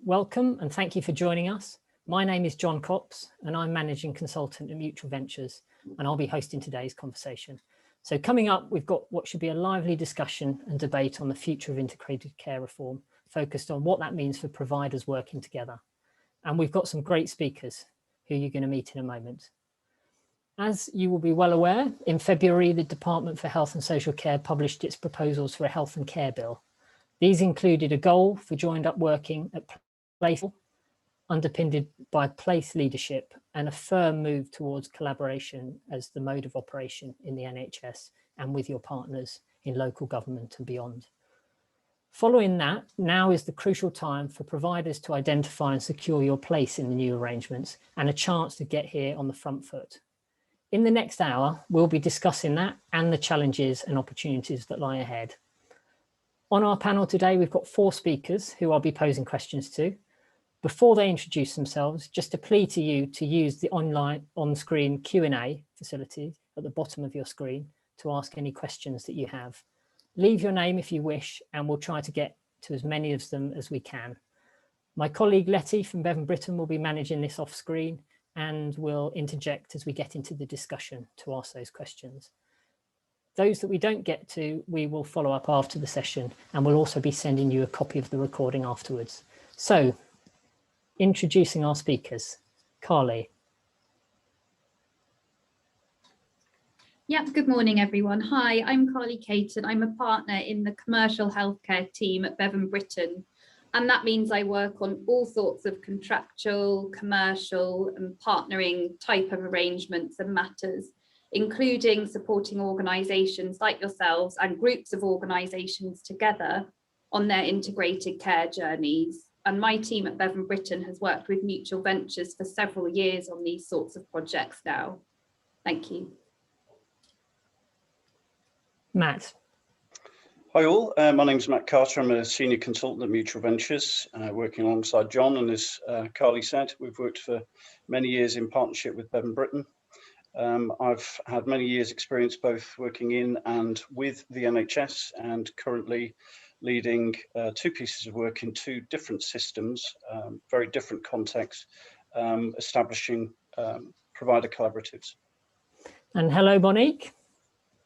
Welcome and thank you for joining us. My name is John Copps and I'm Managing Consultant at Mutual Ventures, and I'll be hosting today's conversation. So coming up, we've got what should be a lively discussion and debate on the future of integrated care reform, focused on what that means for providers working together. And we've got some great speakers who you're going to meet in a moment. As you will be well aware, in February, the Department for Health and Social Care published its proposals for a health and care bill. These included a goal for joined up working at place, underpinned by place leadership, and a firm move towards collaboration as the mode of operation in the NHS and with your partners in local government and beyond. Following that, now is the crucial time for providers to identify and secure your place in the new arrangements and a chance to get here on the front foot. In the next hour, we'll be discussing that and the challenges and opportunities that lie ahead. On our panel today, we've got 4 speakers who I'll be posing questions to. Before they introduce themselves, just a plea to you to use the online on-screen Q&A facility at the bottom of your screen to ask any questions that you have. Leave your name if you wish, and we'll try to get to as many of them as we can. My colleague Letty from Bevan Brittan will be managing this off screen and will interject as we get into the discussion to ask those questions. Those that we don't get to, we will follow up after the session, and we'll also be sending you a copy of the recording afterwards. So, introducing our speakers. Carly. Yeah, good morning, everyone. Hi, I'm Carly Caton. I'm a partner in the commercial healthcare team at Bevan Brittan. And that means I work on all sorts of contractual, commercial and partnering type of arrangements and matters, including supporting organisations like yourselves and groups of organisations together on their integrated care journeys. And my team at Bevan Brittan has worked with Mutual Ventures for several years on these sorts of projects now. Thank you. Matt. Hi all, my name's Matt Carter. I'm a senior consultant at Mutual Ventures, working alongside John, and as Carly said, we've worked for many years in partnership with Bevan Brittan. I've had many years experience both working in and with the NHS, and currently leading 2 pieces of work in 2 different systems, very different contexts, establishing provider collaboratives. And hello, Monique.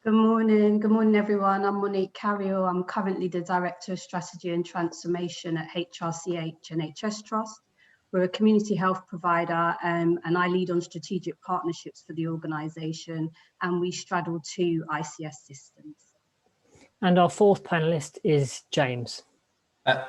Good morning everyone. I'm Monique Carrier. I'm currently the Director of Strategy and Transformation at HRCH NHS Trust. We're a community health provider and I lead on strategic partnerships for the organisation, and we straddle 2 ICS systems. And our 4th panellist is James.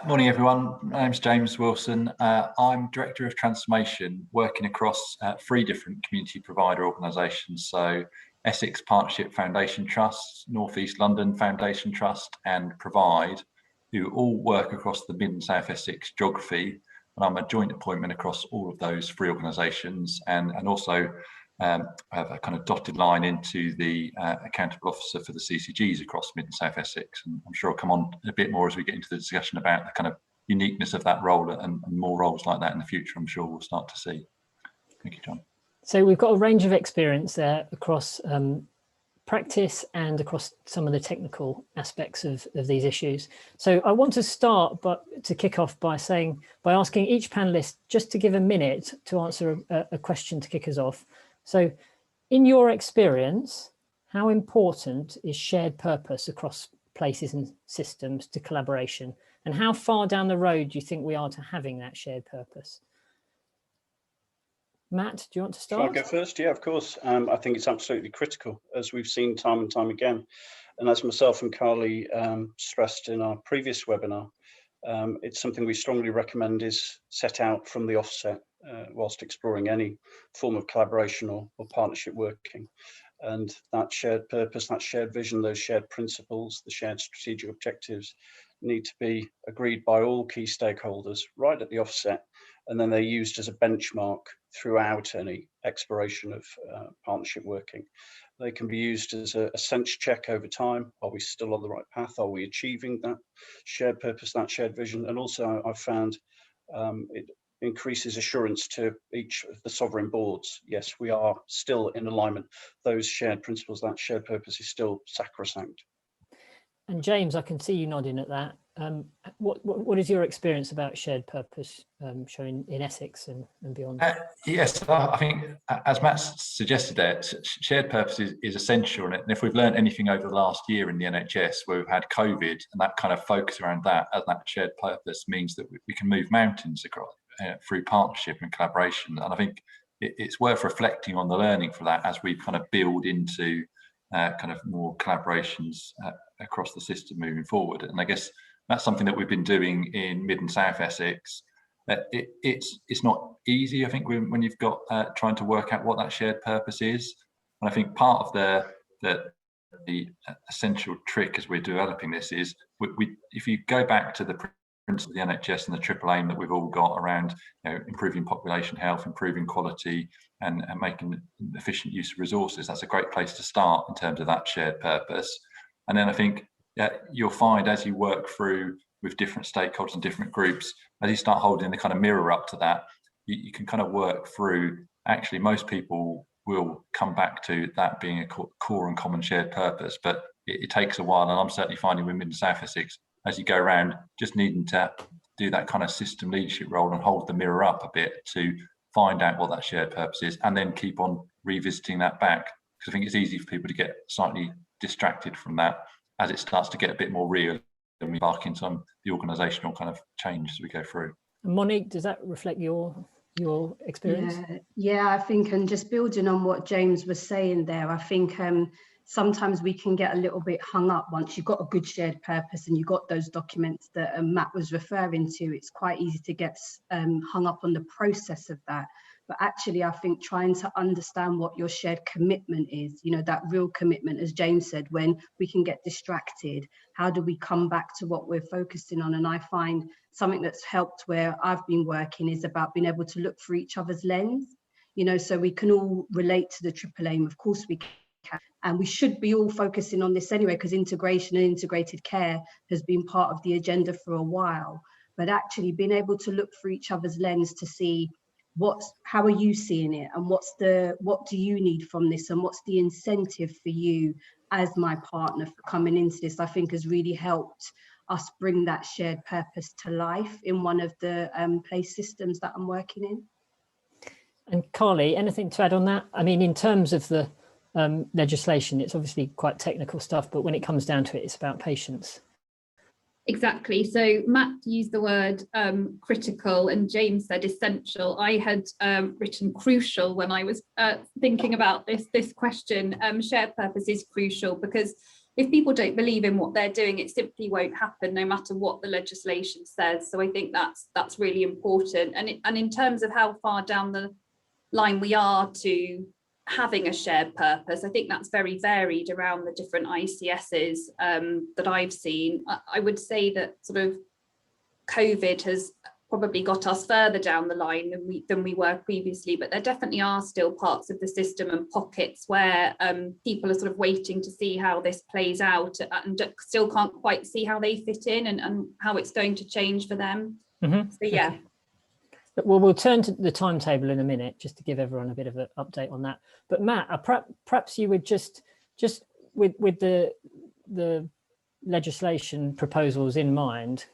Morning everyone, my name's James Wilson. I'm Director of Transformation, working across 3 different community provider organisations. So Essex Partnership Foundation Trust, North East London Foundation Trust and Provide, who all work across the Mid and South Essex geography. And I'm a joint appointment across all of those 3 organisations, and also have a kind of dotted line into the accountable officer for the CCGs across Mid and South Essex. And I'm sure I'll come on a bit more as we get into the discussion about the kind of uniqueness of that role, and more roles like that in the future, I'm sure we'll start to see. Thank you, John. So we've got a range of experience there across practice and across some of the technical aspects of these issues. So I want to start to kick off by asking each panelist just to give a minute to answer a question to kick us off. So in your experience, how important is shared purpose across places and systems to collaboration? And how far down the road do you think we are to having that shared purpose? Matt, do you want to start? Shall I go first? Yeah, of course. I think it's absolutely critical, as we've seen time and time again. And as myself and Carly stressed in our previous webinar, it's something we strongly recommend is set out from the offset whilst exploring any form of collaboration or partnership working. And that shared purpose, that shared vision, those shared principles, the shared strategic objectives need to be agreed by all key stakeholders right at the offset, and then they're used as a benchmark throughout any exploration of partnership working. They can be used as a sense check over time. Are we still on the right path? Are we achieving that shared purpose, that shared vision? And also I've found it increases assurance to each of the sovereign boards. Yes, we are still in alignment. Those shared principles, that shared purpose is still sacrosanct. And James, I can see you nodding at that. What is your experience about shared purpose showing in Essex and beyond? Yes, I think, as Matt suggested there, shared purpose is essential. And if we've learned anything over the last year in the NHS, where we've had COVID, and that kind of focus around that, as that shared purpose means that we can move mountains across through partnership and collaboration. And I think it's worth reflecting on the learning for that as we kind of build into kind of more collaborations across the system moving forward. And I guess that's something that we've been doing in Mid and South Essex. It's not easy, I think, when you've got trying to work out what that shared purpose is. And I think part of the essential trick as we're developing this is if you go back to the principle of the NHS and the triple aim that we've all got around, improving population health, improving quality, and making efficient use of resources, that's a great place to start in terms of that shared purpose. And then I think you'll find as you work through with different stakeholders and different groups, as you start holding the kind of mirror up to that, you can kind of work through, actually most people will come back to that being a core and common shared purpose, but it takes a while. And I'm certainly finding with Mid and South Essex, as you go around, just needing to do that kind of system leadership role and hold the mirror up a bit to find out what that shared purpose is, and then keep on revisiting that back. Because I think it's easy for people to get slightly distracted from that as it starts to get a bit more real and we embark into some the organisational kind of change as we go through. Monique, does that reflect your experience? Yeah, I think, and just building on what James was saying there, I think sometimes we can get a little bit hung up once you've got a good shared purpose and you've got those documents that Matt was referring to. It's quite easy to get hung up on the process of that. But actually, I think trying to understand what your shared commitment is, that real commitment, as James said, when we can get distracted, how do we come back to what we're focusing on? And I find something that's helped where I've been working is about being able to look through each other's lens, so we can all relate to the triple aim. Of course we can. And we should be all focusing on this anyway, because integration and integrated care has been part of the agenda for a while. But actually being able to look through each other's lens to see how are you seeing it, and what do you need from this, and what's the incentive for you as my partner for coming into this, I think has really helped us bring that shared purpose to life in one of the place systems that I'm working in. And Carly, anything to add on that? I mean, in terms of the legislation, it's obviously quite technical stuff, but when it comes down to it, it's about patience. Exactly. So Matt used the word critical and James said essential. I had written crucial when I was thinking about this question. Shared purpose is crucial because if people don't believe in what they're doing, it simply won't happen no matter what the legislation says. So I think that's really important. And in terms of how far down the line we are to having a shared purpose, I think that's very varied around the different ICSs that I've seen. I would say that sort of COVID has probably got us further down the line than we were previously, but there definitely are still parts of the system and pockets where people are sort of waiting to see how this plays out and still can't quite see how they fit in and how it's going to change for them. Mm-hmm. So yeah. Okay. Well, we'll turn to the timetable in a minute, just to give everyone a bit of an update on that. But Matt, perhaps you would just with the legislation proposals in mind,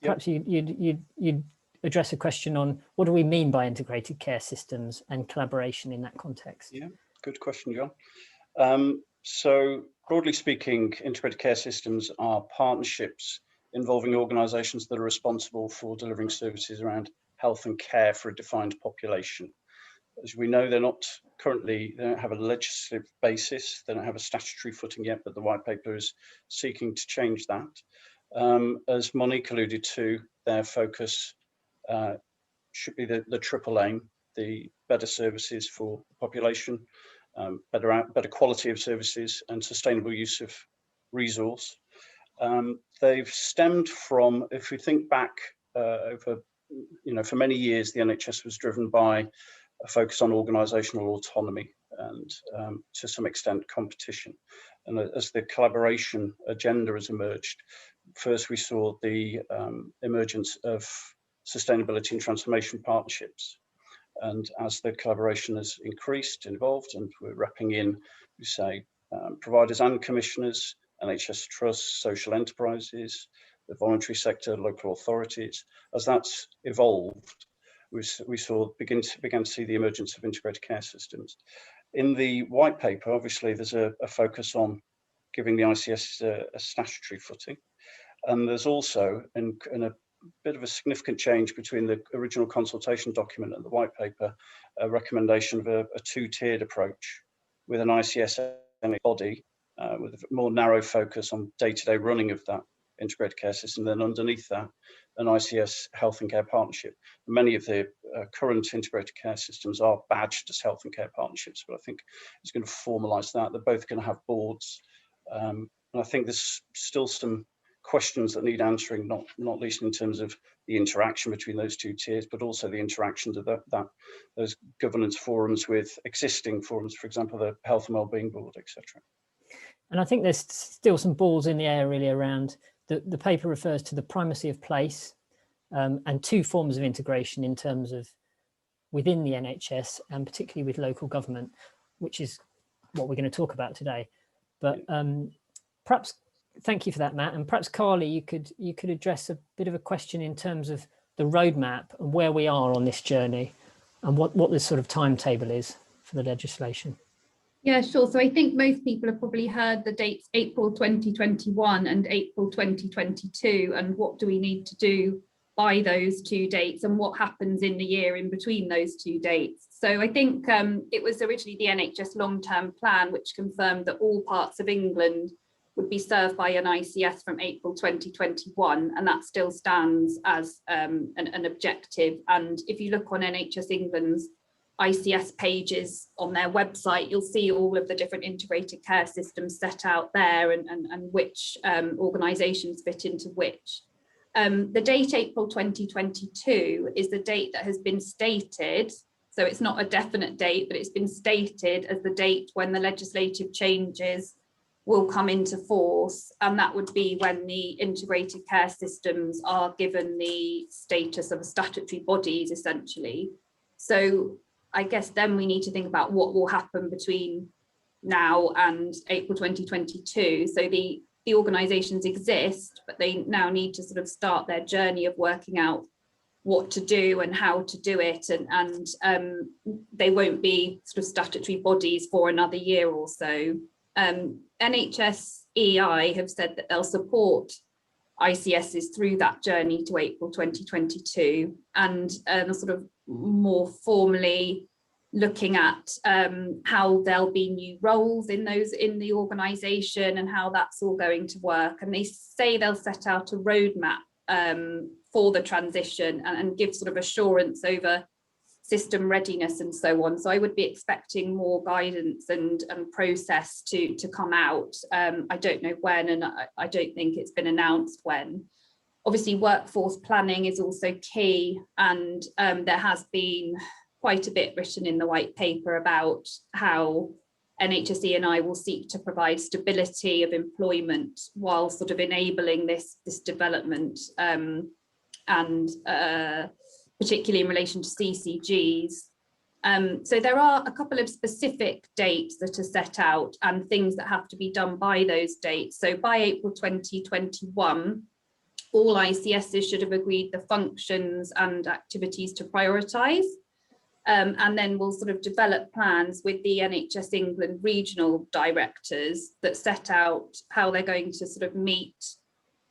perhaps you'd address a question on what do we mean by integrated care systems and collaboration in that context? Yeah, good question, John. So broadly speaking, integrated care systems are partnerships involving organisations that are responsible for delivering services around health and care for a defined population. As we know, they don't have a legislative basis, they don't have a statutory footing yet, but the white paper is seeking to change that. As Monique alluded to, their focus should be the triple aim, the better services for the population, better quality of services and sustainable use of resource. They've stemmed from, if we think back over, for many years, the NHS was driven by a focus on organisational autonomy and to some extent competition. And as the collaboration agenda has emerged, first we saw the emergence of sustainability and transformation partnerships. And as the collaboration has increased and evolved, and we're wrapping in, we say, providers and commissioners, NHS trusts, social enterprises, the voluntary sector, local authorities. As that's evolved, we began to see the emergence of integrated care systems. In the white paper, obviously, there's a focus on giving the ICS a statutory footing. And there's also, in a bit of a significant change between the original consultation document and the white paper, a recommendation of a two-tiered approach with an ICS body with a more narrow focus on day-to-day running of that integrated care system, then underneath that, an ICS health and care partnership. Many of the current integrated care systems are badged as health and care partnerships, but I think it's going to formalise that. They're both going to have boards. And I think there's still some questions that need answering, not least in terms of the interaction between those two tiers, but also the interactions of those governance forums with existing forums, for example, the Health and Wellbeing Board, etc. And I think there's still some balls in the air really around, the paper refers to the primacy of place and two forms of integration in terms of within the NHS and particularly with local government, which is what we're going to talk about today. But perhaps, thank you for that, Matt. And perhaps Carly, you could address a bit of a question in terms of the roadmap and where we are on this journey and what this sort of timetable is for the legislation. Yeah, sure. So I think most people have probably heard the dates April 2021 and April 2022, and what do we need to do by those two dates and what happens in the year in between those two dates. So I think it was originally the NHS long-term plan which confirmed that all parts of England would be served by an ICS from April 2021, and that still stands as an objective. And if you look on NHS England's ICS pages on their website, you'll see all of the different integrated care systems set out there and which organisations fit into which. The date April 2022 is the date that has been stated, so it's not a definite date, but it's been stated as the date when the legislative changes will come into force, and that would be when the integrated care systems are given the status of statutory bodies, essentially. So I guess then we need to think about what will happen between now and April 2022. So the organisations exist, but they now need to sort of start their journey of working out what to do and how to do it, and they won't be sort of statutory bodies for another year or so. NHS EI have said that they'll support ICSs through that journey to April 2022, and sort of more formally looking at how there'll be new roles in the organisation and how that's all going to work. And they say they'll set out a roadmap for the transition and give sort of assurance over system readiness and so on. So I would be expecting more guidance and process to come out. I don't know when, and I don't think it's been announced when. Obviously, workforce planning is also key, and there has been quite a bit written in the white paper about how NHS E&I will seek to provide stability of employment while sort of enabling this development, and particularly in relation to CCGs. So there are a couple of specific dates that are set out and things that have to be done by those dates. So by April 2021, all ICSs should have agreed the functions and activities to prioritise. And then we'll sort of develop plans with the NHS England regional directors that set out how they're going to sort of meet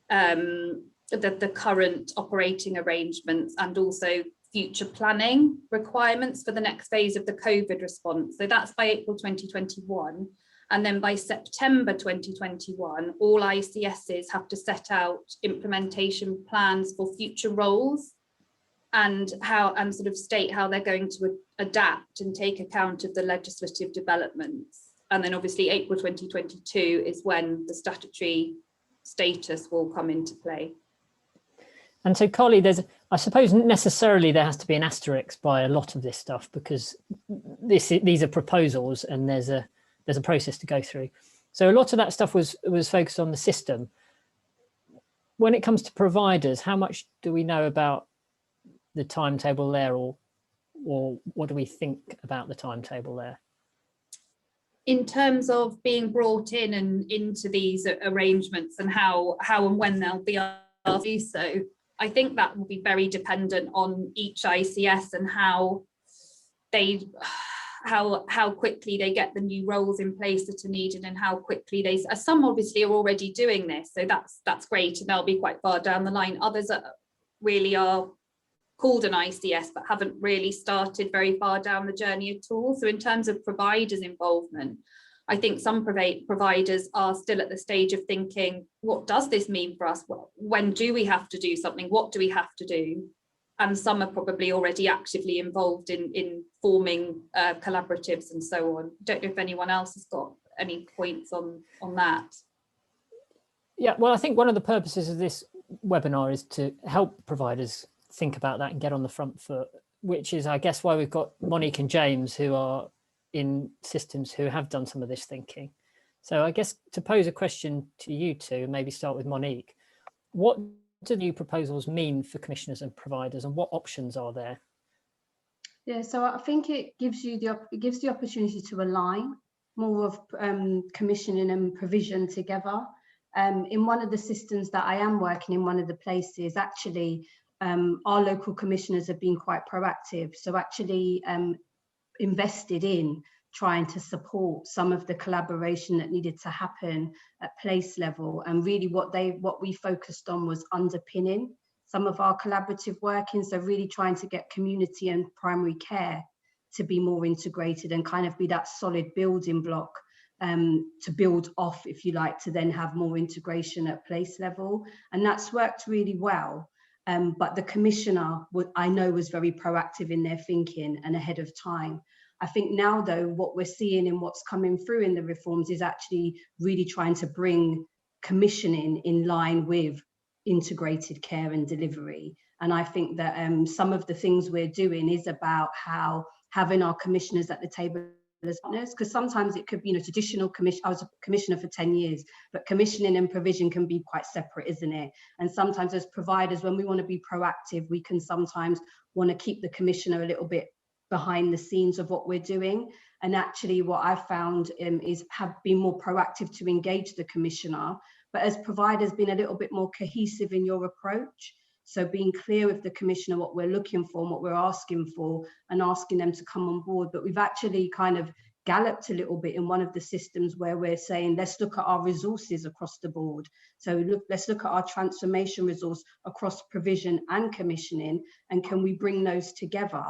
the current operating arrangements and also future planning requirements for the next phase of the COVID response. So that's by April 2021. And then by September 2021, all ICSs have to set out implementation plans for future roles and sort of state how they're going to adapt and take account of the legislative developments. And then obviously April 2022 is when the statutory status will come into play. And so, Carly, I suppose necessarily there has to be an asterisk by a lot of this stuff, because these are proposals and there's a process to go through. So a lot of that stuff was focused on the system. When it comes to providers, how much do we know about the timetable there, or what do we think about the timetable there? in terms of being brought in and into these arrangements and how and when they'll be asked to do so, I think that will be very dependent on each ICS and how quickly they get the new roles in place that are needed, and how quickly some obviously are already doing this, so that's great, and they'll be quite far down the line. Others really are called an ICS but haven't really started very far down the journey at all. So in terms of providers' involvement, I think some providers are still at the stage of thinking, what does this mean for us? When do we have to do something? What do we have to do? And some are probably already actively involved in forming collaboratives and so on. Don't know if anyone else has got any points on that. Yeah, well, I think one of the purposes of this webinar is to help providers think about that and get on the front foot, which is, I guess, why we've got Monique and James, who are in systems who have done some of this thinking. So I guess to pose a question to you two, maybe start with Monique, what do new proposals mean for commissioners and providers, and what options are there? Yeah, so I think it gives the opportunity to align more of commissioning and provision together. In one of the systems that I am working in, one of the places, actually, our local commissioners have been quite proactive. So actually invested in trying to support some of the collaboration that needed to happen at place level. And really what we focused on was underpinning some of our collaborative working. So really trying to get community and primary care to be more integrated and kind of be that solid building block to build off, if you like, to then have more integration at place level. And that's worked really well. But the commissioner, I know, was very proactive in their thinking and ahead of time. I think now, though, what we're seeing and what's coming through in the reforms is actually really trying to bring commissioning in line with integrated care and delivery. And I think that some of the things we're doing is about how having our commissioners at the table as partners, because sometimes it could be, traditional commission. I was a commissioner for 10 years, but commissioning and provision can be quite separate, isn't it? And sometimes as providers, when we want to be proactive, we can sometimes want to keep the commissioner a little bit behind the scenes of what we're doing. And actually what I've found is have been more proactive to engage the commissioner, but as providers being a little bit more cohesive in your approach. So being clear with the commissioner what we're looking for and what we're asking for, and asking them to come on board. But we've actually kind of galloped a little bit in one of the systems where we're saying, let's look at our resources across the board. So let's look at our transformation resource across provision and commissioning, and can we bring those together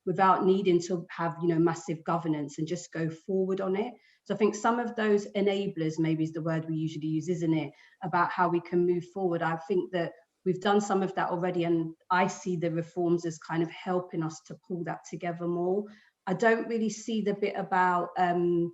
without needing to have, massive governance, and just go forward on it. So I think some of those enablers, maybe is the word we usually use, isn't it, about how we can move forward. I think that we've done some of that already, and I see the reforms as kind of helping us to pull that together more. I don't really see the bit about the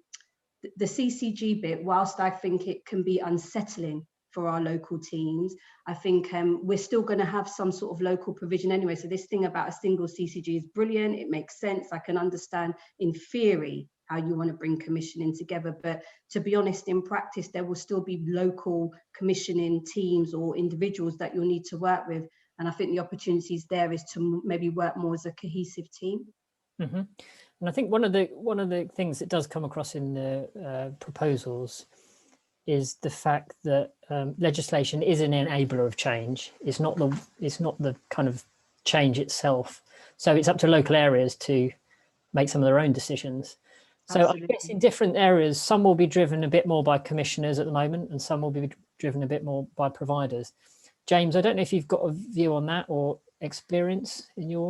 CCG bit, whilst I think it can be unsettling for our local teams. I think we're still going to have some sort of local provision anyway. So this thing about a single CCG is brilliant. It makes sense. I can understand in theory how you want to bring commissioning together. But to be honest, in practice, there will still be local commissioning teams or individuals that you'll need to work with. And I think the opportunities there is to maybe work more as a cohesive team. Mm-hmm. And I think one of the things that does come across in the proposals is the fact that legislation is an enabler of change. It's not the kind of change itself. So it's up to local areas to make some of their own decisions. So absolutely. I guess in different areas, some will be driven a bit more by commissioners at the moment, and some will be driven a bit more by providers. James, I don't know if you've got a view on that or experience in your...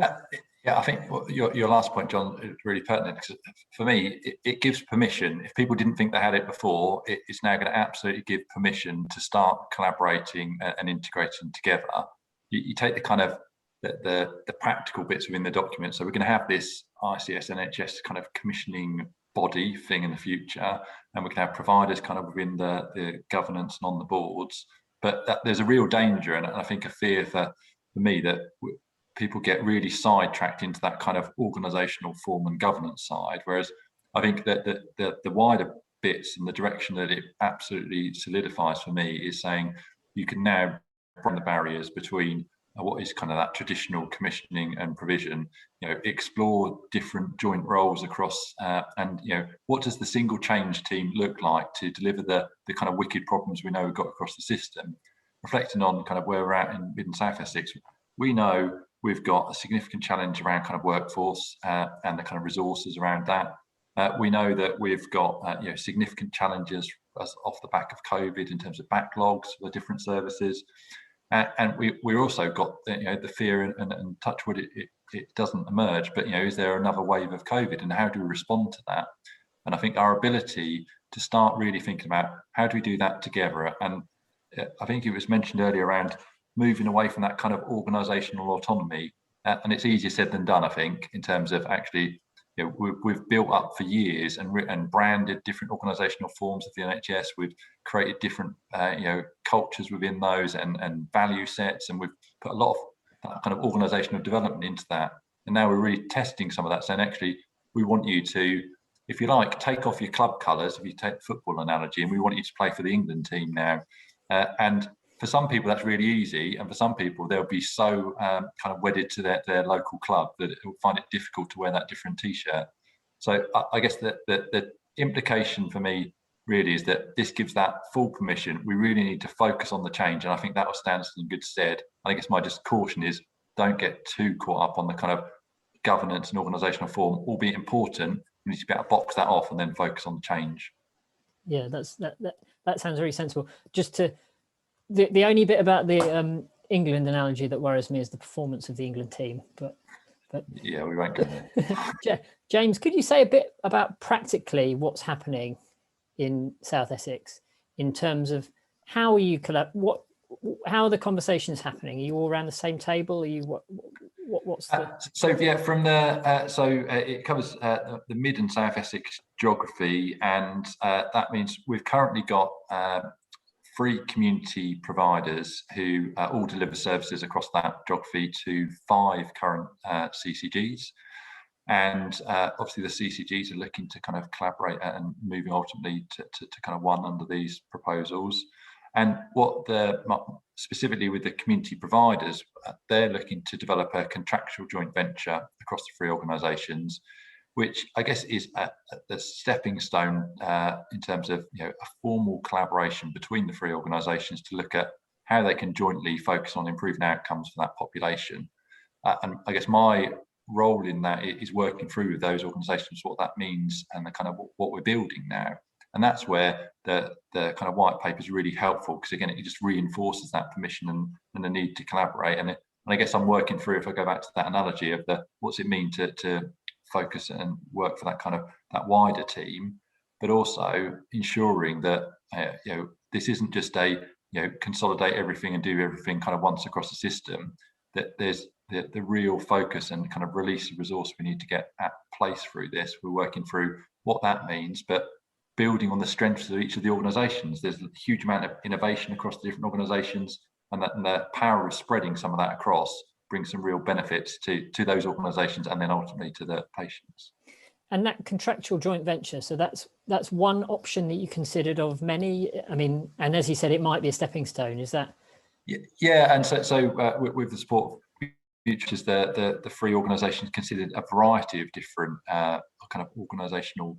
Yeah, I think your last point, John, is really pertinent, because for me, it gives permission. If people didn't think they had it before, it's now going to absolutely give permission to start collaborating and integrating together. You take the kind of the practical bits within the document. So we're going to have this ICS NHS kind of commissioning body thing in the future, and we can have providers kind of within the governance and on the boards. But there's a real danger, and I think a fear for me, that people get really sidetracked into that kind of organisational form and governance side. Whereas I think that the wider bits and the direction that it absolutely solidifies for me is saying you can now bring the barriers between what is kind of that traditional commissioning and provision, explore different joint roles across, and what does the single change team look like to deliver the kind of wicked problems we know we've got across the system. Reflecting on kind of where we're at in Mid and South Essex, we know we've got a significant challenge around kind of workforce and the kind of resources around that. We know that we've got significant challenges off the back of COVID in terms of backlogs for different services, and we're also got the fear and touch wood it doesn't emerge, but is there another wave of COVID and how do we respond to that? And I think our ability to start really thinking about how do we do that together, and I think it was mentioned earlier around moving away from that kind of organisational autonomy, and it's easier said than done, I think, in terms of actually we've built up for years and branded different organisational forms of the NHS. We've created different cultures within those and value sets, and we've put a lot of that kind of organisational development into that. And now we're really testing some of that, saying actually we want you to, if you like, take off your club colours, if you take the football analogy, and we want you to play for the England team now. And for some people that's really easy, and for some people they'll be so kind of wedded to their local club that it will find it difficult to wear that different t-shirt. So I guess that the implication for me really is that this gives that full permission. We really need to focus on the change, and I think that will stand us in good stead. I guess my just caution is don't get too caught up on the kind of governance and organisational form, albeit important. You need to be able to box that off and then focus on the change. Yeah, that sounds very sensible. Just to the only bit about the England analogy that worries me is the performance of the England team. But yeah, we won't go there. James, could you say a bit about practically what's happening in South Essex in terms of how are you how are the conversations happening? Are you all around the same table? Are you what's the so yeah, from the it covers the Mid and South Essex geography, and that means we've currently got 3 community providers who all deliver services across that geography to 5 current CCGs. And obviously the CCGs are looking to kind of collaborate and moving ultimately to kind of one under these proposals. And what specifically with the community providers, they're looking to develop a contractual joint venture across the 3 organisations, which I guess is the stepping stone in terms of a formal collaboration between the 3 organisations to look at how they can jointly focus on improving outcomes for that population. And I guess my role in that is working through with those organisations what that means and the kind of what we're building now. And that's where the kind of white paper is really helpful, because again it just reinforces that permission and the need to collaborate. And I guess I'm working through, if I go back to that analogy of what's it mean to focus and work for that wider team, but also ensuring that this isn't just a consolidate everything and do everything kind of once across the system, that there's the real focus and kind of release of resource we need to get at place through this. We're working through what that means, but building on the strengths of each of the organisations. There's a huge amount of innovation across the different organisations, and the power of spreading some of that across brings some real benefits to those organisations and then ultimately to the patients. And that contractual joint venture, so that's one option that you considered of many. I mean, and as you said, it might be a stepping stone. Is that? Yeah, and so with the support of Futures, the 3 organisations considered a variety of different kind of organisational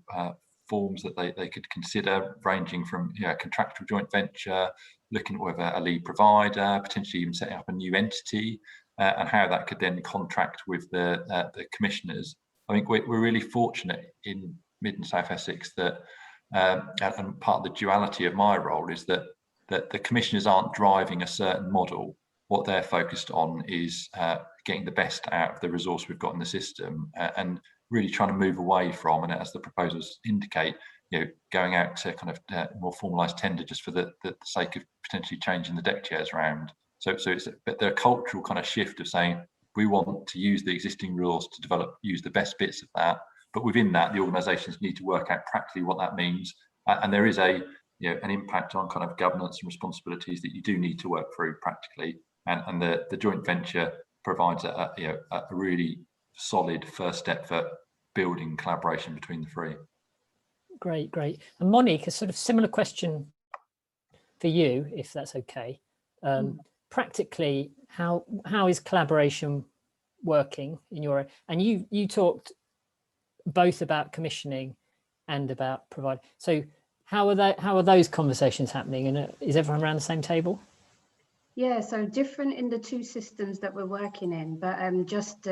forms that they could consider, ranging from contractual joint venture, looking at whether a lead provider, potentially even setting up a new entity, and how that could then contract with the commissioners. I think we're really fortunate in Mid and South Essex that, and part of the duality of my role is that the commissioners aren't driving a certain model. What they're focused on is getting the best out of the resource we've got in the system, and really trying to move away from, and as the proposals indicate, going out to kind of more formalised tender just for the sake of potentially changing the deck chairs around. So it's a cultural kind of shift of saying we want to use the existing rules to use the best bits of that, but within that the organisations need to work out practically what that means, and there is an impact on kind of governance and responsibilities that you do need to work through practically, and the joint venture provides a really solid first step for building collaboration between the 3. Great. And Monique, a sort of similar question for you, if that's okay. practically, how is collaboration working in your, and you talked both about commissioning and about provide. So how are those conversations happening, and is everyone around the same table? Yeah, so different in the two systems that we're working in, but just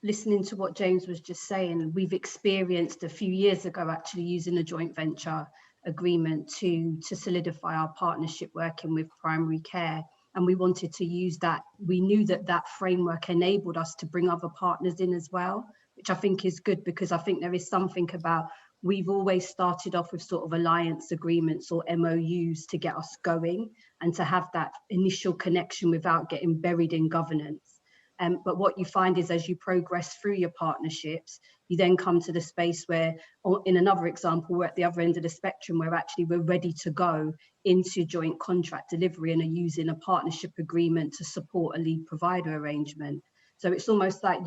listening to what James was just saying, we've experienced a few years ago actually using a joint venture agreement to solidify our partnership working with primary care, and we wanted to use that. We knew that framework enabled us to bring other partners in as well, which I think is good, because I think there is something about, we've always started off with sort of alliance agreements or MOUs to get us going and to have that initial connection without getting buried in governance. But what you find is, as you progress through your partnerships, you then come to the space where, or in another example, we're at the other end of the spectrum, where actually we're ready to go into joint contract delivery and are using a partnership agreement to support a lead provider arrangement. So it's almost like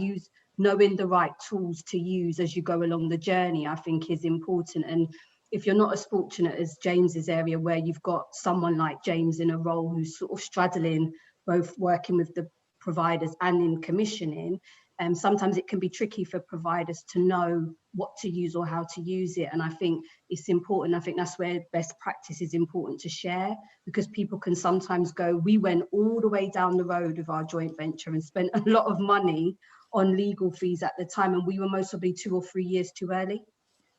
knowing the right tools to use as you go along the journey, I think, is important. And if you're not as fortunate as James's area, where you've got someone like James in a role who's sort of straddling both working with the providers and in commissioning, sometimes it can be tricky for providers to know what to use or how to use it. And I think it's important. I think that's where best practice is important to share, because people can sometimes go, we went all the way down the road with our joint venture and spent a lot of money on legal fees at the time, and we were most probably 2 or 3 years too early.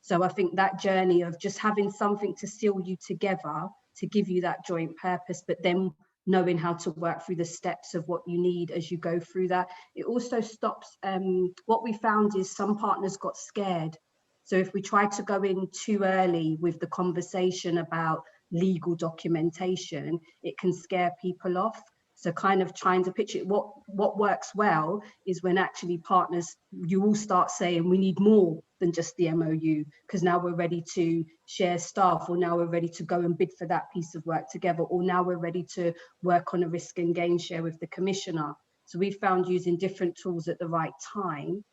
So I think that journey of just having something to seal you together, to give you that joint purpose, but then knowing how to work through the steps of what you need as you go through that. It also stops, what we found is some partners got scared. So if we try to go in too early with the conversation about legal documentation, it can scare people off. So kind of trying to pitch it, what works well is when actually partners, you all start saying, we need more than just the MOU, because now we're ready to share staff, or now we're ready to go and bid for that piece of work together, or now we're ready to work on a risk and gain share with the commissioner. So we found using different tools at the right time,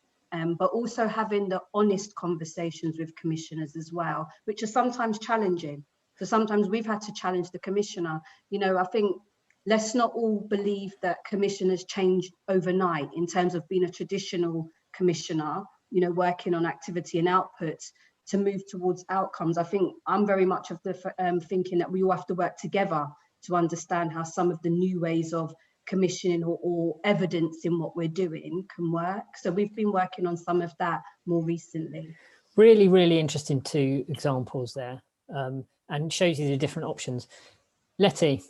but also having the honest conversations with commissioners as well, which are sometimes challenging. So sometimes we've had to challenge the commissioner. I think, let's not all believe that commissioners change overnight in terms of being a traditional commissioner, working on activity and outputs to move towards outcomes. I think I'm very much of the thinking that we all have to work together to understand how some of the new ways of commissioning or evidence in what we're doing can work. So we've been working on some of that more recently. Really, really interesting two examples there, and shows you the different options. Letty.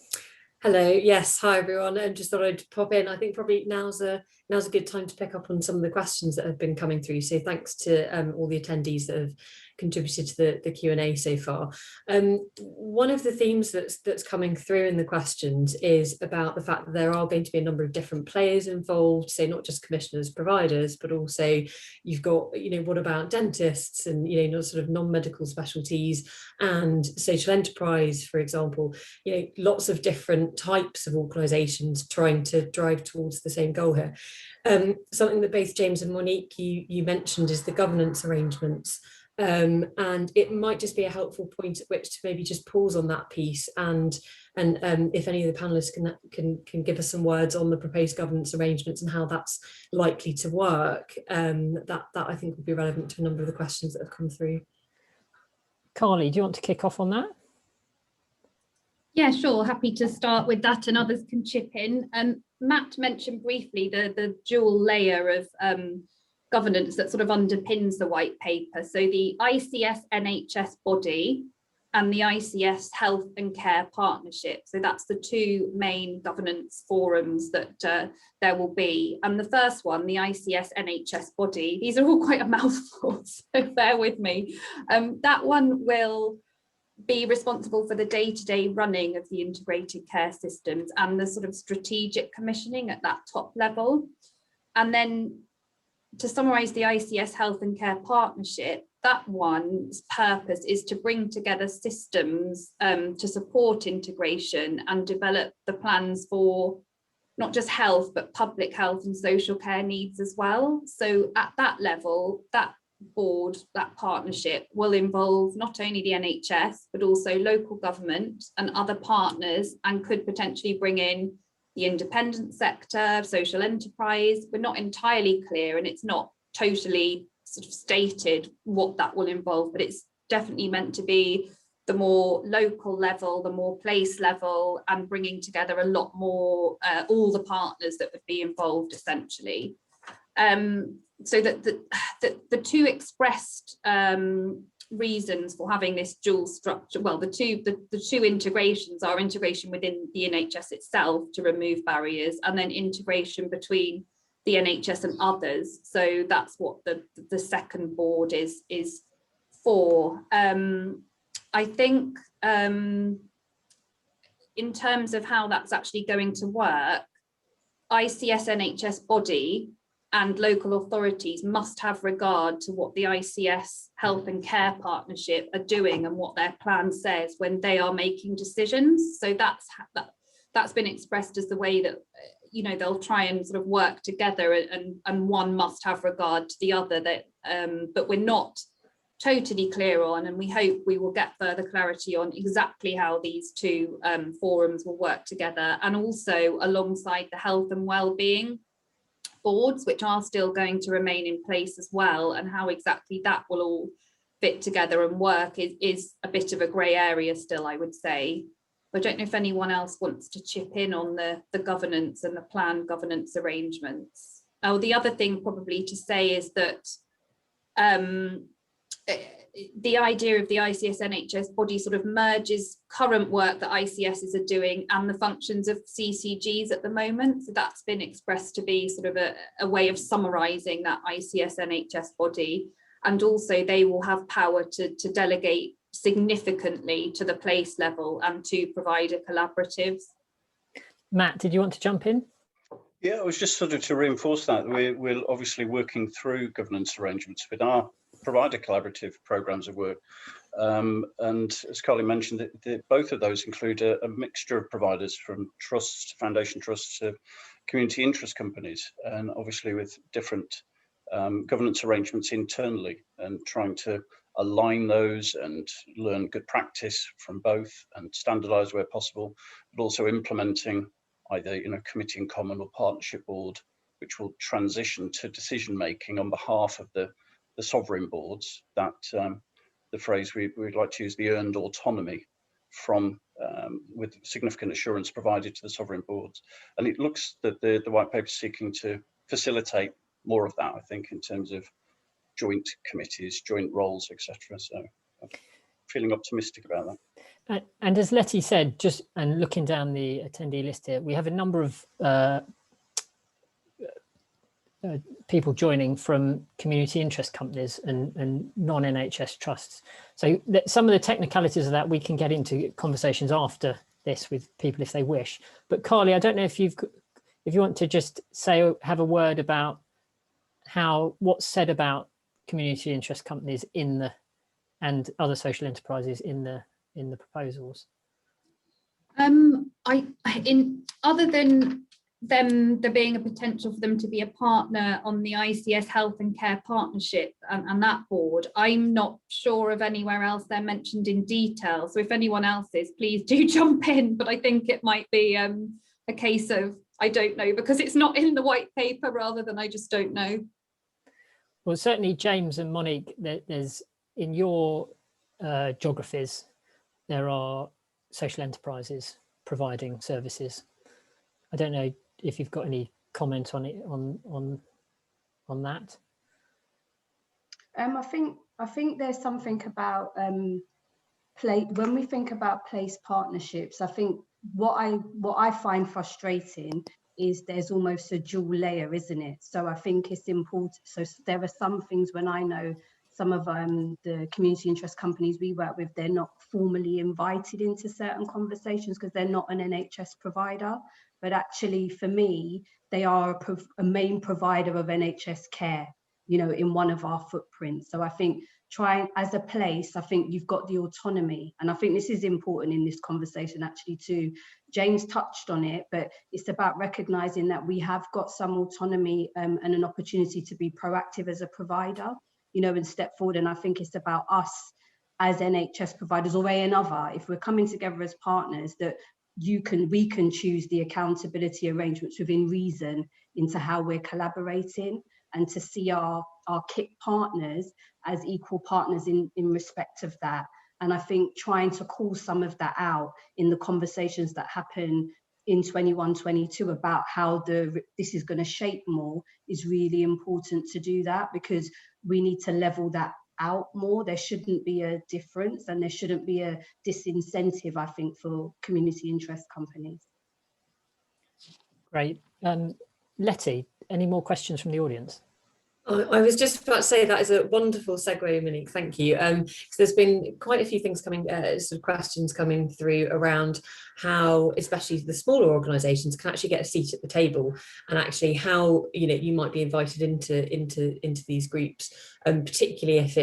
Hello, yes, hi everyone. And just thought I'd pop in. I think probably now's a good time to pick up on some of the questions that have been coming through. So thanks to all the attendees that have contributed to the Q&A so far. One of the themes that's coming through in the questions is about the fact that there are going to be a number of different players involved, so not just commissioners, providers, but also you've got, what about dentists and, sort of non-medical specialties and social enterprise, for example, lots of different types of organisations trying to drive towards the same goal here. Something that both James and Monique, you mentioned is the governance arrangements. And it might just be a helpful point at which to maybe just pause on that piece, and if any of the panelists can give us some words on the proposed governance arrangements and how that's likely to work, that I think would be relevant to a number of the questions that have come through. Carly, do you want to kick off on that? Yeah, sure. Happy to start with that, and others can chip in. Matt mentioned briefly the dual layer of governance that sort of underpins the white paper. So the ICS NHS body and the ICS Health and Care Partnership. So that's the two main governance forums that there will be. And the first one, the ICS NHS body, these are all quite a mouthful, so bear with me. That one will be responsible for the day-to-day running of the integrated care systems and the sort of strategic commissioning at that top level. And then to summarise the ICS Health and Care Partnership, that one's purpose is to bring together systems to support integration and develop the plans for not just health, but public health and social care needs as well. So at that level, that board, that partnership, will involve not only the NHS, but also local government and other partners, and could potentially bring in the independent sector, social enterprise. We're not entirely clear, and it's not totally sort of stated what that will involve, but it's definitely meant to be the more local level, the more place level, and bringing together a lot more, all the partners that would be involved essentially. So that the two expressed reasons for having this dual structure, well, the two integrations are integration within the NHS itself to remove barriers, and then integration between the NHS and others. So that's what the second board is for. I think in terms of how that's actually going to work, ICS NHS body and local authorities must have regard to what the ICS Health and Care Partnership are doing and what their plan says when they are making decisions. So that's been expressed as the way that, you know, they'll try and sort of work together, and one must have regard to the other. That but we're not totally clear on, and we hope we will get further clarity on exactly how these two forums will work together, and also alongside the health and well-being boards, which are still going to remain in place as well, and how exactly that will all fit together and work is a bit of a grey area still, I would say. I don't know if anyone else wants to chip in on the governance and the planned governance arrangements. Oh, the other thing probably to say is that the idea of the ICS NHS body sort of merges current work that ICSs are doing and the functions of CCGs at the moment. So that's been expressed to be sort of a way of summarising that ICS NHS body. And also they will have power to delegate significantly to the place level and to provider collaboratives. Matt, did you want to jump in? Yeah, I was just sort of to reinforce that. We're obviously working through governance arrangements with our provider collaborative programs of work. And as Carly mentioned, both of those include a mixture of providers, from trusts, foundation trusts, to community interest companies, and obviously with different governance arrangements internally, and trying to align those and learn good practice from both and standardise where possible, but also implementing either, you know, committee in common or partnership board, which will transition to decision making on behalf of the sovereign boards. That the phrase we'd like to use, the earned autonomy from with significant assurance provided to the sovereign boards. And it looks that the white paper is seeking to facilitate more of that, I think, in terms of joint committees, joint roles, etc. So I'm feeling optimistic about that. And as Letty said, just and looking down the attendee list here, we have a number of people joining from community interest companies and non-NHS trusts. So some of the technicalities of that we can get into conversations after this with people if they wish. But Carly, I don't know if you want to just have a word about what's said about community interest companies and other social enterprises in the proposals. Other than there being a potential for them to be a partner on the ICS Health and Care Partnership and that board, I'm not sure of anywhere else they're mentioned in detail. So if anyone else is, please do jump in. But I think it might be a case of I don't know, because it's not in the white paper, rather than I just don't know. Well, certainly James and Monique, there's in your geographies, there are social enterprises providing services. I don't know if you've got any comment on it on that. I think there's something about when we think about place partnerships. I think what I find frustrating is there's almost a dual layer, isn't it? So I think it's important. So there are some things, when I know some of the community interest companies we work with, they're not formally invited into certain conversations because they're not an NHS provider. But actually, for me, they are a main provider of NHS care, you know, in one of our footprints. So I think as a place, I think you've got the autonomy. And I think this is important in this conversation actually too. James touched on it, but it's about recognizing that we have got some autonomy and an opportunity to be proactive as a provider. you know, and step forward. And I think it's about us as NHS providers or another, if we're coming together as partners, that we can choose the accountability arrangements within reason into how we're collaborating, and to see our KIC partners as equal partners in respect of that. And I think trying to call some of that out in the conversations that happen in 21-22 about how this is going to shape more is really important to do that, because we need to level that out more. There shouldn't be a difference, and there shouldn't be a disincentive, I think, for community interest companies. Great. Letty, any more questions from the audience? I was just about to say that is a wonderful segue, Monique. Thank you. Because there's been quite a few things coming, sort of questions coming through around how, especially the smaller organisations, can actually get a seat at the table, and actually how, you know, you might be invited into these groups, particularly if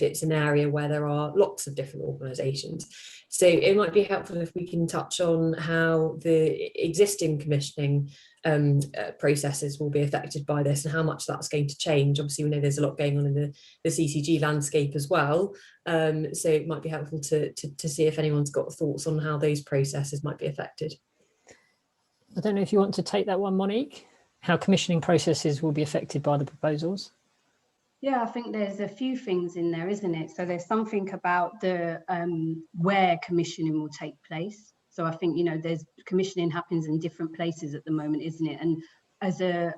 it's an area where there are lots of different organisations. So it might be helpful if we can touch on how the existing commissioning processes will be affected by this, and how much that's going to change. Obviously, we know there's a lot going on in the CCG landscape as well, so it might be helpful to see if anyone's got thoughts on how those processes might be affected. I don't know if you want to take that one, Monique, how commissioning processes will be affected by the proposals. Yeah, I think there's a few things in there, isn't it? So there's something about the where commissioning will take place. So I think, you know, there's commissioning happens in different places at the moment, isn't it? And as a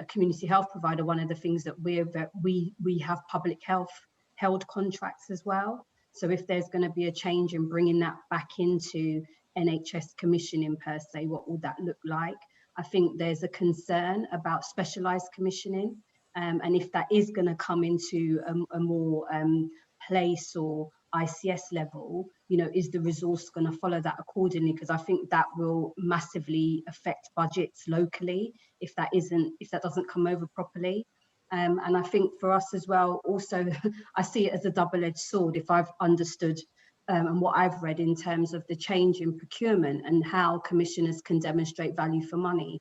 community health provider, one of the things that we have public health held contracts as well. So if there's going to be a change in bringing that back into NHS commissioning per se, what will that look like? I think there's a concern about specialised commissioning. And if that is going to come into a more place or ICS level, you know, is the resource going to follow that accordingly? Because I think that will massively affect budgets locally if that doesn't come over properly. And I think for us as well, also, I see it as a double-edged sword, if I've understood and what I've read in terms of the change in procurement and how commissioners can demonstrate value for money.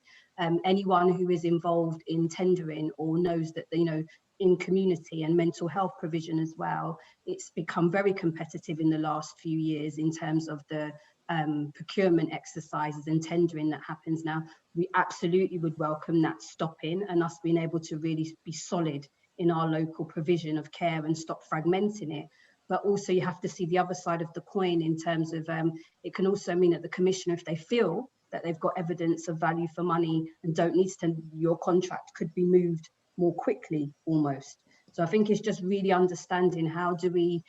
Anyone who is involved in tendering or knows that, you know, in community and mental health provision as well, it's become very competitive in the last few years in terms of the procurement exercises and tendering that happens now. We absolutely would welcome that stopping and us being able to really be solid in our local provision of care and stop fragmenting it. But also you have to see the other side of the coin in terms of it can also mean that the commissioner, if they feel that they've got evidence of value for money and don't need to, your contract could be moved more quickly almost. So I think it's just really understanding how do we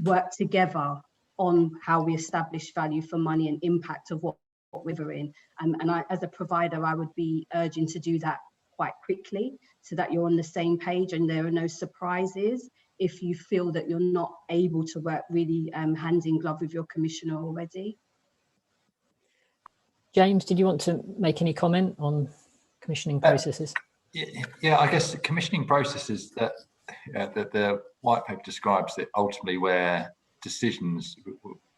work together on how we establish value for money and impact of what we're in. And I, as a provider, I would be urging to do that quite quickly so that you're on the same page and there are no surprises if you feel that you're not able to work really hand in glove with your commissioner already. James, did you want to make any comment on commissioning processes? Yeah, I guess the commissioning processes that the white paper describes, that ultimately where decisions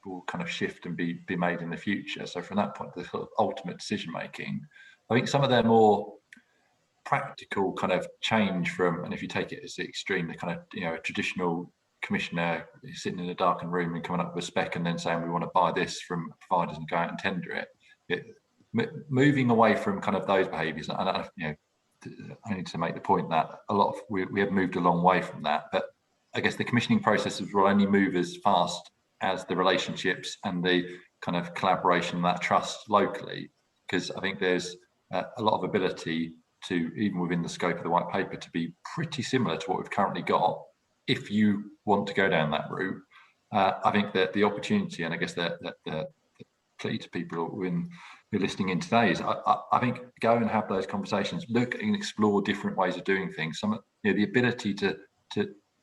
will kind of shift and be made in the future. So from that point, the sort of ultimate decision making, I think some of their more practical kind of change from, and if you take it as the extreme, the kind of, you know, a traditional commissioner sitting in a darkened room and coming up with a spec and then saying we want to buy this from providers and go out and tender it. Moving away from kind of those behaviours, and you know, I need to make the point that a lot of we have moved a long way from that, but I guess the commissioning processes will only move as fast as the relationships and the kind of collaboration and that trust locally, because I think there's a lot of ability to, even within the scope of the white paper, to be pretty similar to what we've currently got if you want to go down that route. I think that the opportunity, and I guess that the plea to people who are listening in today is, I think, go and have those conversations, look and explore different ways of doing things. Some, you know, the ability to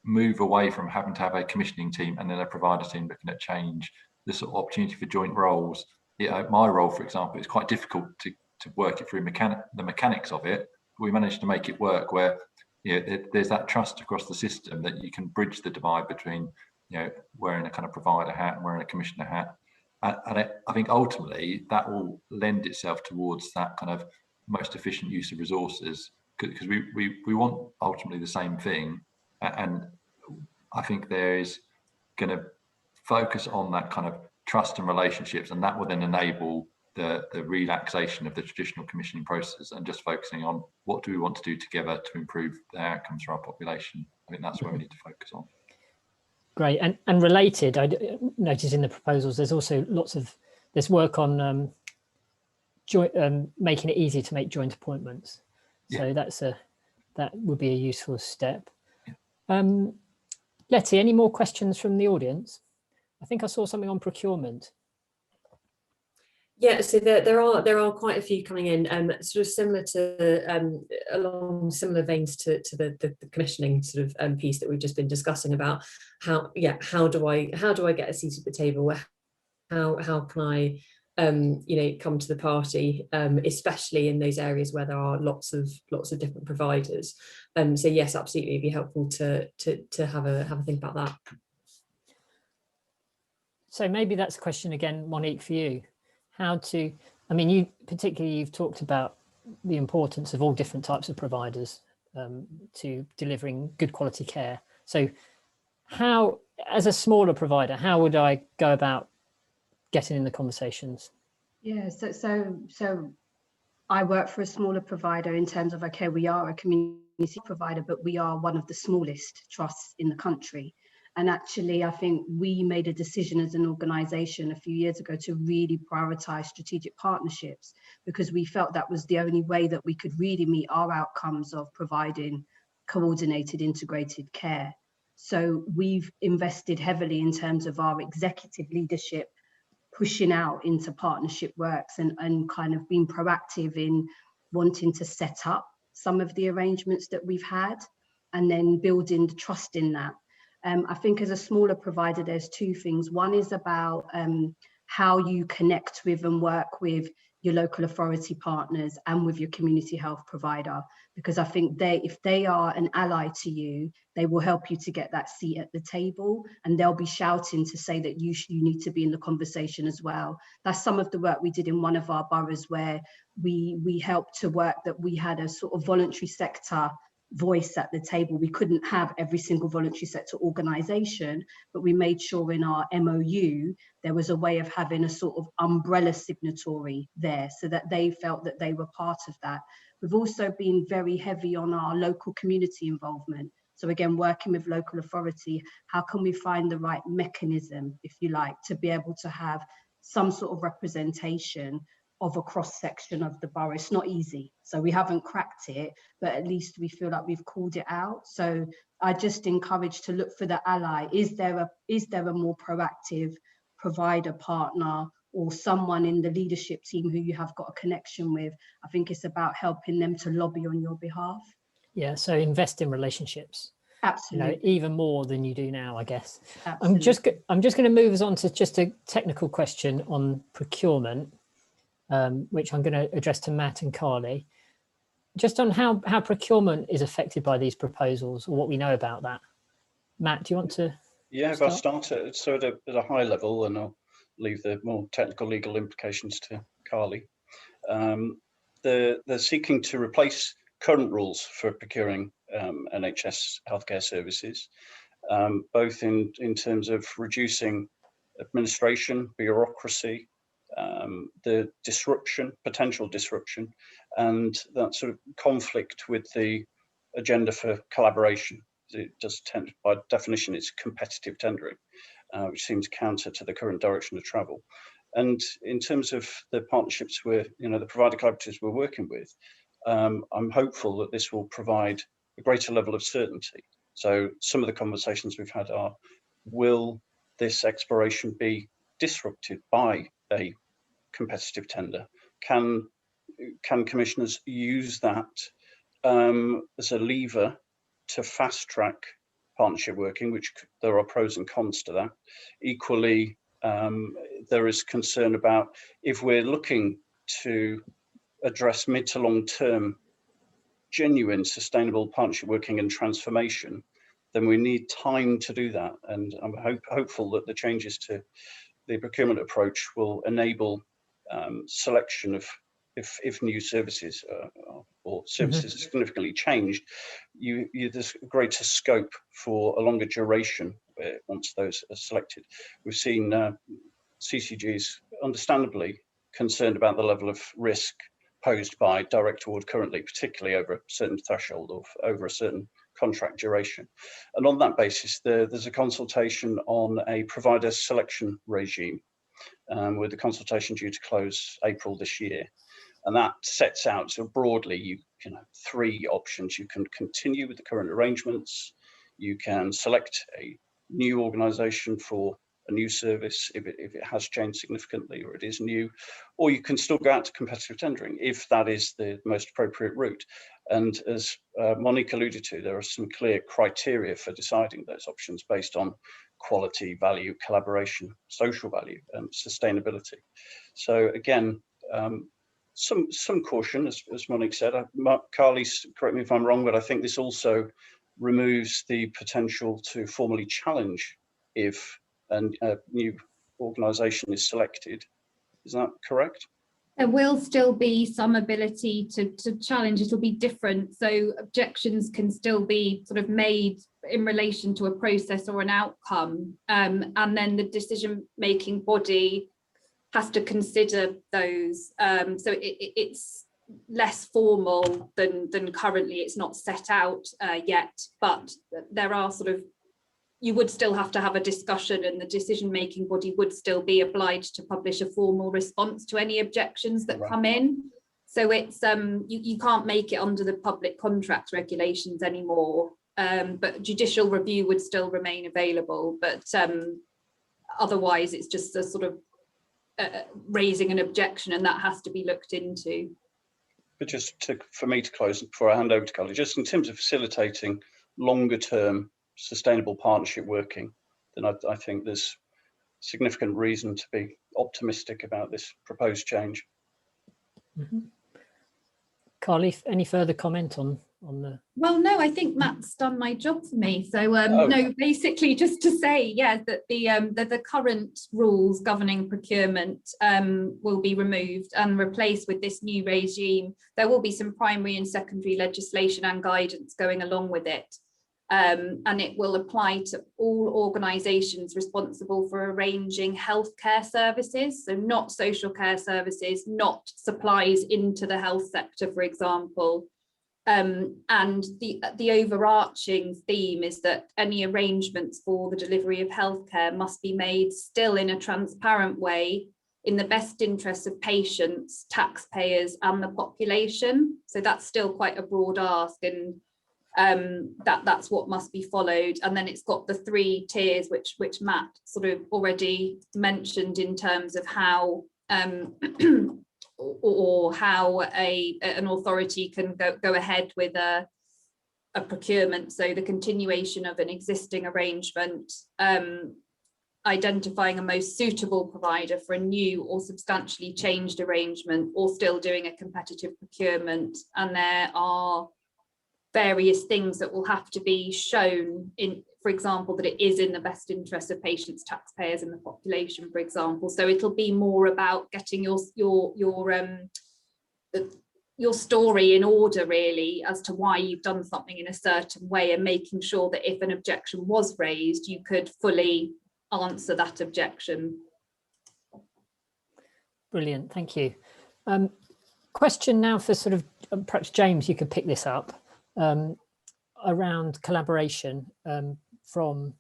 move away from having to have a commissioning team and then a provider team looking at change, the sort of opportunity for joint roles. You know, my role, for example, is quite difficult to work it through the mechanics of it. We managed to make it work where, you know, there's that trust across the system that you can bridge the divide between, you know, wearing a kind of provider hat and wearing a commissioner hat. And I think ultimately that will lend itself towards that kind of most efficient use of resources, because we want ultimately the same thing, And I think there is going to focus on that kind of trust and relationships, and that will then enable the relaxation of the traditional commissioning process and just focusing on what do we want to do together to improve the outcomes for our population. I think that's where we need to focus on. Great. And related, I noticed in the proposals there's also there's work on making it easy to make joint appointments. So yeah, that would be a useful step. Yeah. Letty, any more questions from the audience? I think I saw something on procurement. Yeah, so there are quite a few coming in, sort of similar to along similar veins to the commissioning sort of piece that we've just been discussing about how do I get a seat at the table? How can I come to the party, especially in those areas where there are lots of different providers. So yes, absolutely, it'd be helpful to have a think about that. So maybe that's a question again, Monique, for you. You've talked about the importance of all different types of providers to delivering good quality care. So how, as a smaller provider, how would I go about getting in the conversations? Yeah, so I work for a smaller provider in terms of, okay, we are a community provider, but we are one of the smallest trusts in the country. And actually, I think we made a decision as an organisation a few years ago to really prioritise strategic partnerships, because we felt that was the only way that we could really meet our outcomes of providing coordinated, integrated care. So we've invested heavily in terms of our executive leadership, pushing out into partnership works and kind of being proactive in wanting to set up some of the arrangements that we've had and then building the trust in that. I think as a smaller provider, there's two things. One is about how you connect with and work with your local authority partners and with your community health provider, because I think if they are an ally to you, they will help you to get that seat at the table, and they'll be shouting to say that you need to be in the conversation as well. That's some of the work we did in one of our boroughs, where we helped to work that we had a sort of voluntary sector voice at the table. We couldn't have every single voluntary sector organisation, but we made sure in our MOU there was a way of having a sort of umbrella signatory there so that they felt that they were part of that. We've also been very heavy on our local community involvement. So again, working with local authority, how can we find the right mechanism, if you like, to be able to have some sort of representation of a cross section of the borough? It's not easy, so we haven't cracked it, but at least we feel like we've called it out. So I just encourage to look for the ally. Is there a more proactive provider partner or someone in the leadership team who you have got a connection with? I think it's about helping them to lobby on your behalf. Yeah, so invest in relationships. Absolutely. Even more than you do now, I guess. Absolutely. I'm just going to move us on to just a technical question on procurement, which I'm going to address to Matt and Carly, just on how procurement is affected by these proposals, or what we know about that. Matt, do you want to? Yeah, if I start at a high level, and I'll leave the more technical legal implications to Carly. They're seeking to replace current rules for procuring NHS healthcare services, both in terms of reducing administration, bureaucracy, the potential disruption, and that sort of conflict with the agenda for collaboration. It does tend, by definition, it's competitive tendering, which seems counter to the current direction of travel. And in terms of the partnerships the provider collaboratives we're working with, I'm hopeful that this will provide a greater level of certainty. So some of the conversations we've had are, will this exploration be disrupted by a competitive tender? Can commissioners use that as a lever to fast track partnership working, which there are pros and cons to that. Equally, there is concern about, if we're looking to address mid to long term genuine sustainable partnership working and transformation, then we need time to do that. And I'm hopeful that the changes to the procurement approach will enable selection of if new services or services are significantly changed, there's greater scope for a longer duration once those are selected. We've seen CCGs understandably concerned about the level of risk posed by direct award currently, particularly over a certain threshold or over a certain contract duration. And on that basis, there's a consultation on a provider selection regime, with the consultation due to close April this year. And that sets out, so broadly, three options. You can continue with the current arrangements, you can select a new organisation for a new service if it has changed significantly or it is new, or you can still go out to competitive tendering if that is the most appropriate route. And as Monique alluded to, there are some clear criteria for deciding those options based on quality, value, collaboration, social value, and sustainability. So again, some caution, as Monique said. Carly, correct me if I'm wrong, but I think this also removes the potential to formally challenge if a new organisation is selected. Is that correct? There will still be some ability to challenge. It'll be different. So objections can still be sort of made in relation to a process or an outcome. And then the decision-making body has to consider those. So it's less formal than currently. It's not set out yet, but there are sort of, you would still have to have a discussion, and the decision-making body would still be obliged to publish a formal response to any objections that come in. So it's you can't make it under the public contracts regulations anymore, but judicial review would still remain available. But otherwise, it's just a sort of raising an objection, and that has to be looked into. But just for me to close before I hand over to Carly, just in terms of facilitating longer-term sustainable partnership working, then I think there's significant reason to be optimistic about this proposed change. Carly, any further comment on the? Well, no, I think Matt's done my job for me. So no, basically just to say, yeah, that the current rules governing procurement will be removed and replaced with this new regime. There will be some primary and secondary legislation and guidance going along with it. And it will apply to all organisations responsible for arranging healthcare services, so not social care services, not supplies into the health sector, for example. And the overarching theme is that any arrangements for the delivery of healthcare must be made still in a transparent way, in the best interests of patients, taxpayers, and the population. So that's still quite a broad ask, and that's what must be followed. And then it's got the three tiers which Matt sort of already mentioned in terms of how or how an authority can go ahead with a procurement. So the continuation of an existing arrangement, identifying a most suitable provider for a new or substantially changed arrangement, or still doing a competitive procurement. And there are various things that will have to be shown in, for example, that it is in the best interest of patients, taxpayers, and the population, for example. So it'll be more about getting your story in order, really, as to why you've done something in a certain way, and making sure that if an objection was raised, you could fully answer that objection. Brilliant, thank you. Question now for sort of, perhaps James, you could pick this up. Around collaboration so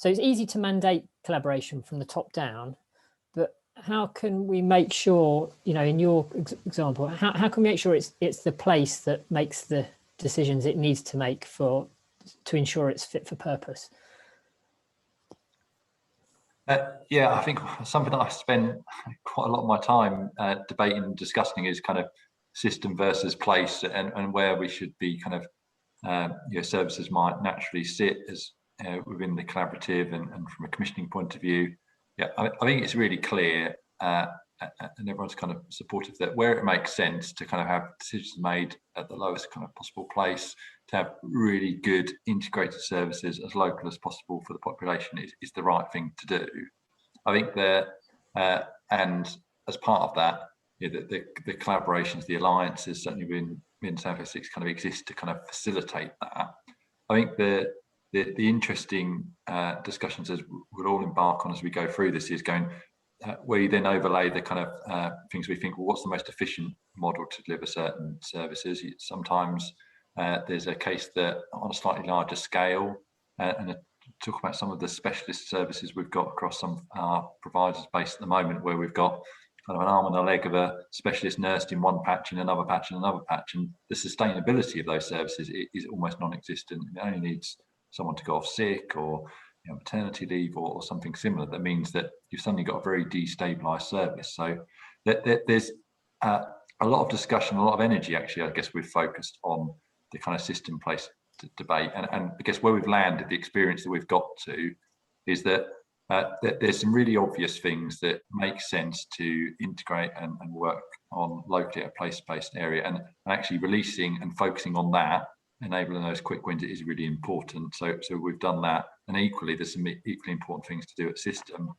it's easy to mandate collaboration from the top down, but how can we make sure, in your example, how can we make sure it's the place that makes the decisions it needs to make to ensure it's fit for purpose? Yeah, I think something that I spend quite a lot of my time debating and discussing is kind of system versus place, and where we should be kind of services might naturally sit as within the collaborative, and from a commissioning point of view. Yeah, I think it's really clear, and everyone's kind of supportive that where it makes sense to kind of have decisions made at the lowest kind of possible place, to have really good integrated services as local as possible for the population is the right thing to do. I think that, and as part of that, the collaborations, the alliances, certainly within South Essex, kind of exist to kind of facilitate that. I think the interesting discussions as we'll all embark on as we go through this is going where you then overlay the kind of things we think, well, what's the most efficient model to deliver certain services? Sometimes there's a case that on a slightly larger scale, and talk about some of the specialist services we've got across some of our providers based at the moment, where we've got kind of an arm and a leg of a specialist nurse in one patch and another patch and another patch, and the sustainability of those services is almost non-existent. It only needs someone to go off sick or maternity leave or something similar. That means that you've suddenly got a very destabilised service. So there's a lot of discussion, a lot of energy actually, I guess we've focused on the kind of system-based debate, and I guess where we've landed, the experience that we've got to is that there's some really obvious things that make sense to integrate and work on locally at a place-based area, and actually releasing and focusing on that, enabling those quick wins is really important. So we've done that, and equally there's some equally important things to do at system,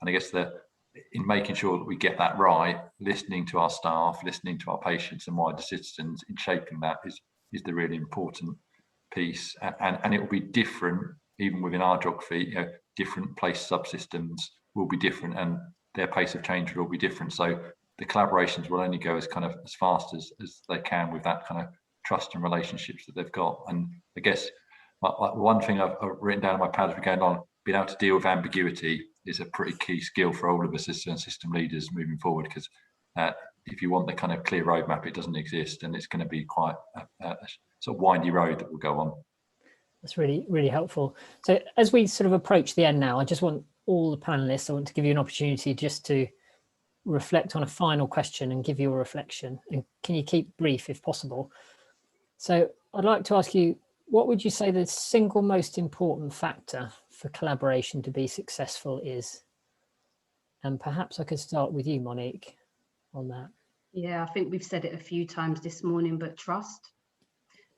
and I guess in making sure that we get that right, listening to our staff, listening to our patients and wider citizens in shaping that is the really important piece, and it will be different even within our geography. Different place subsystems will be different, and their pace of change will be different. So the collaborations will only go as fast as they can with that kind of trust and relationships that they've got. And I guess one thing I've written down in my pad as we're going on, being able to deal with ambiguity is a pretty key skill for all of us as system leaders moving forward, because if you want the kind of clear roadmap, it doesn't exist, and it's going to be quite a sort of windy road that will go on. That's really, really helpful. So as we sort of approach the end now, I just want all the panelists, I want to give you an opportunity just to reflect on a final question and give your reflection. And can you keep brief if possible? So I'd like to ask you, what would you say the single most important factor for collaboration to be successful is? And perhaps I could start with you, Monique, on that. Yeah, I think we've said it a few times this morning, but trust.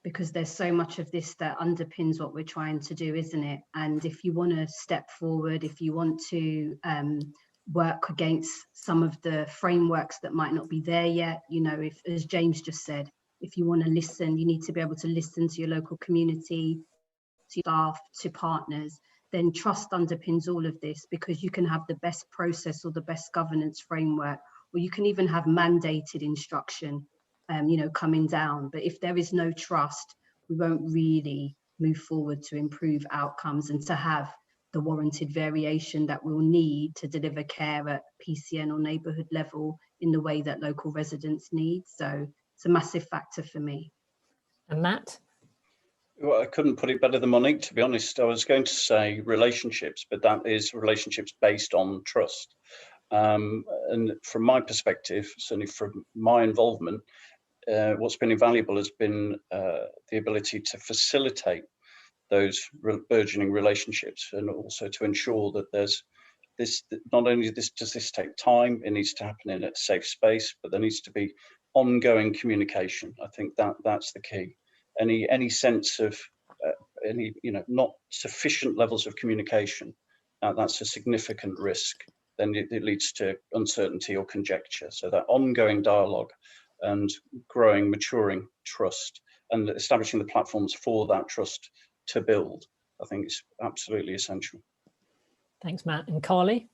Because there's so much of this that underpins what we're trying to do, isn't it? And if you want to step forward, if you want to work against some of the frameworks that might not be there yet, if, as James just said, if you want to listen, you need to be able to listen to your local community, to staff, to partners, then trust underpins all of this, because you can have the best process or the best governance framework, or you can even have mandated instruction coming down. But if there is no trust, we won't really move forward to improve outcomes and to have the warranted variation that we'll need to deliver care at PCN or neighbourhood level in the way that local residents need. So it's a massive factor for me. And Matt? Well, I couldn't put it better than Monique, to be honest. I was going to say relationships, but that is relationships based on trust. And from my perspective, certainly from my involvement, what's been invaluable has been the ability to facilitate those burgeoning relationships, and also to ensure that there's this, not only does this take time, it needs to happen in a safe space, but there needs to be ongoing communication. I think that's the key. Any sense of not sufficient levels of communication, that's a significant risk. Then it leads to uncertainty or conjecture. So that ongoing dialogue and growing, maturing trust, and establishing the platforms for that trust to build, I think is absolutely essential. Thanks, Matt. And Carly?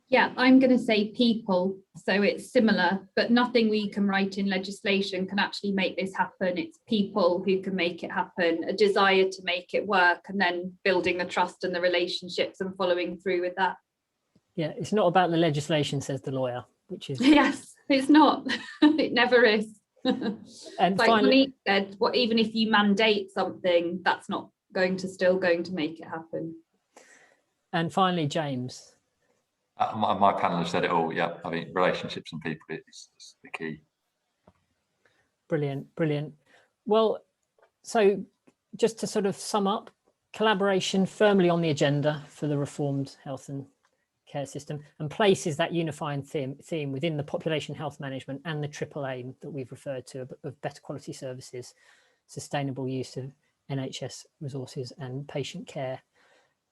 Yeah, I'm going to say people. So it's similar, but nothing we can write in legislation can actually make this happen. It's people who can make it happen, a desire to make it work, and then building the trust and the relationships and following through with that. Yeah, it's not about the legislation, says the lawyer, which is... Yes, it's not. It never is. And like finally, Monique said, even if you mandate something, that's not still going to make it happen. And finally, James. My panel have said it all. Yeah, I mean, relationships and people is the key. Brilliant, brilliant. Well, so just to sort of sum up, collaboration firmly on the agenda for the reformed health and care system, and places that unifying theme within the population health management and the triple aim that we've referred to of better quality services, sustainable use of NHS resources and patient care.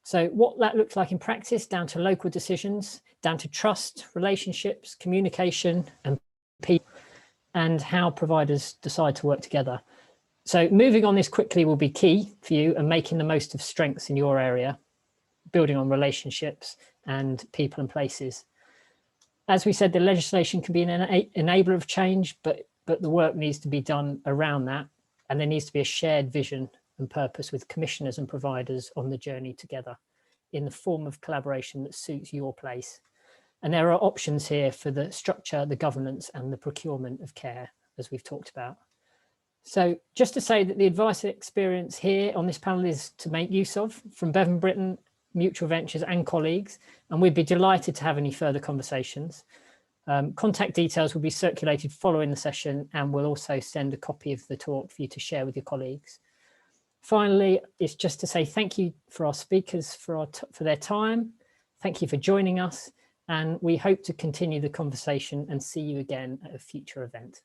So what that looks like in practice, down to local decisions, down to trust, relationships, communication and people and how providers decide to work together. So moving on this quickly will be key for you, and making the most of strengths in your area, building on relationships and people and places. As we said, the legislation can be an enabler of change, but the work needs to be done around that. And there needs to be a shared vision and purpose with commissioners and providers on the journey together in the form of collaboration that suits your place. And there are options here for the structure, the governance and the procurement of care, as we've talked about. So just to say that the advice experience here on this panel is to make use of from Bevan Brittan, Mutual Ventures and colleagues, and we'd be delighted to have any further conversations. Contact details will be circulated following the session, and we'll also send a copy of the talk for you to share with your colleagues. Finally, it's just to say thank you for our speakers for their time. Thank you for joining us, and we hope to continue the conversation and see you again at a future event.